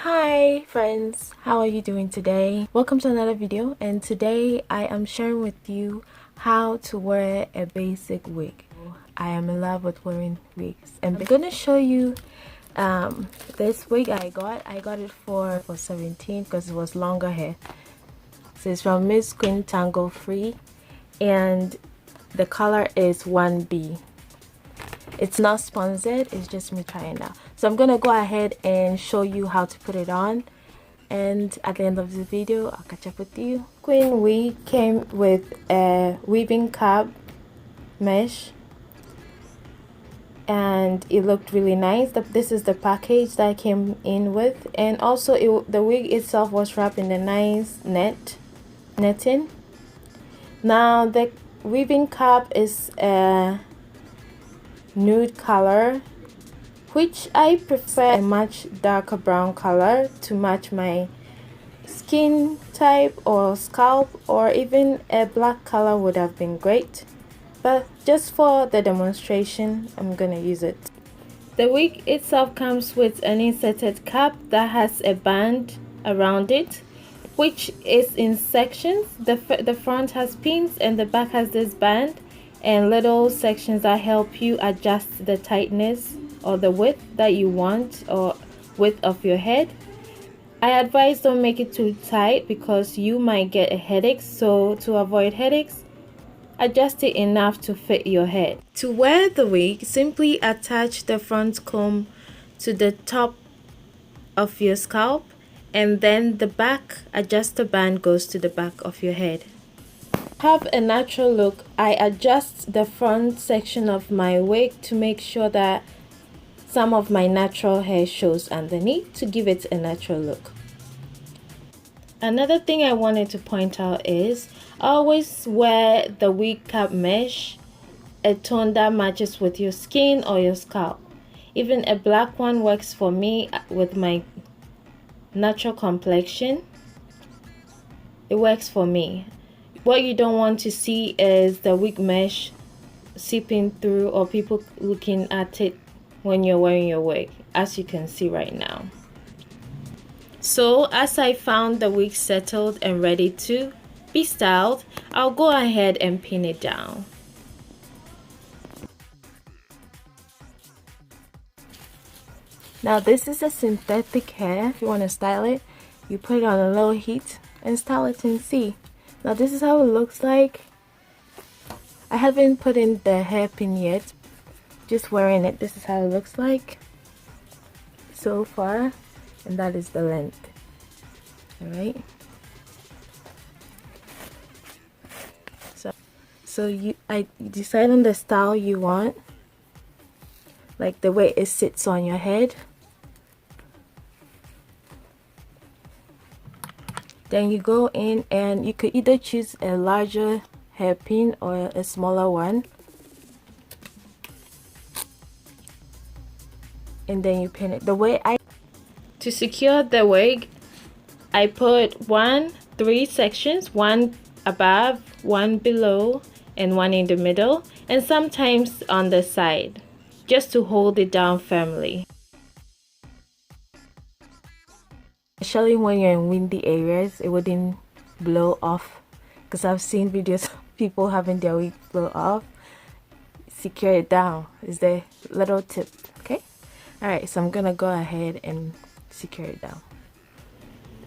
Hi friends, how are you doing today? Welcome to another video, and today I am sharing with you how to wear a basic wig. I am in love with wearing wigs, and I'm gonna show you this wig I got it for 17 because it was longer hair. So it's from Miss Queen Tangle Free, and the color is 1B. It's not sponsored, it's just me trying now. So I'm gonna go ahead and show you how to put it on, and at the end of the video I'll catch up with you. Queen wig came with a weaving cap mesh, and it looked really nice. This is the package that I came in with, and also the wig itself was wrapped in a nice netting. Now the weaving cap is a nude color, which I prefer a much darker brown color to match my skin type or scalp, or even a black color would have been great, but just for the demonstration I'm gonna use it. The wig itself comes with an inserted cap that has a band around it, which is in sections. The front has pins and the back has this band and little sections that help you adjust the tightness or the width that you want, or width of your head. I advise don't make it too tight because you might get a headache, so to avoid headaches, adjust it enough to fit your head. To wear the wig, simply attach the front comb to the top of your scalp, and then the back adjuster band goes to the back of your head. Have a natural look, I adjust the front section of my wig to make sure that some of my natural hair shows underneath to give it a natural look. Another thing I wanted to point out is always wear the wig cap mesh a tone that matches with your skin or your scalp. Even a black one works for me with my natural complexion. It works for me. What you don't want to see is the wig mesh seeping through or people looking at it when you're wearing your wig, as you can see right now. So as I found the wig settled and ready to be styled, I'll go ahead and pin it down. Now this is a synthetic hair. If you want to style it, you put it on a low heat and style it and see. Now this is how it looks like. I haven't put in the hairpin yet, just wearing it. This is how it looks like so far, and that is the length. Alright, so I decide on the style you want, like the way it sits on your head. Then you go in and you could either choose a larger hairpin or a smaller one, and then you pin it. To secure the wig, I put 3 sections, one above, one below, and one in the middle, and sometimes on the side, just to hold it down firmly. Especially when you're in windy areas, it wouldn't blow off, because I've seen videos of people having their wig blow off. Secure it down is the little tip. Okay, alright, so I'm gonna go ahead and secure it down.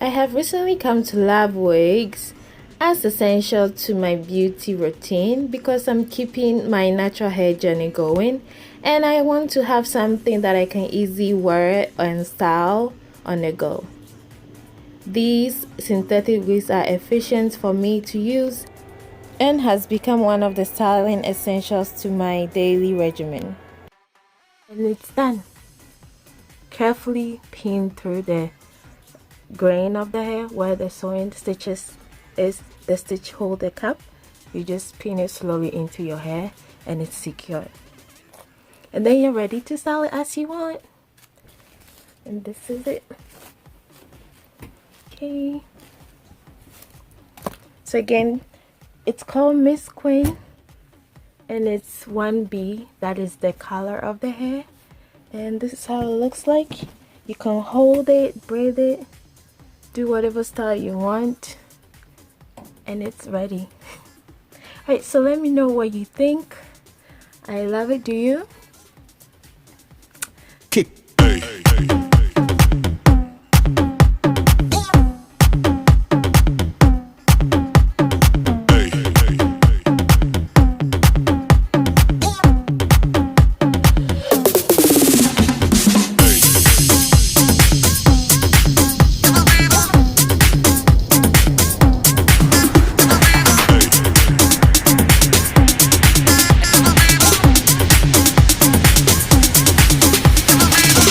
I have recently come to love wigs as essential to my beauty routine because I'm keeping my natural hair journey going, and I want to have something that I can easily wear and style on the go. These synthetic wigs are efficient for me to use and has become one of the styling essentials to my daily regimen. And it's done. Carefully pin through the grain of the hair where the sewing stitches is, the stitch holder cap. You just pin it slowly into your hair and it's secured. And then you're ready to style it as you want. And this is it. Okay, so again, it's called Miss Queen and it's 1B. That is the color of the hair, and this is how it looks like. You can hold it, braid it, do whatever style you want, and it's ready. Alright, so let me know what you think. I love it, do you? Kick.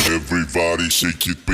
Everybody shake it.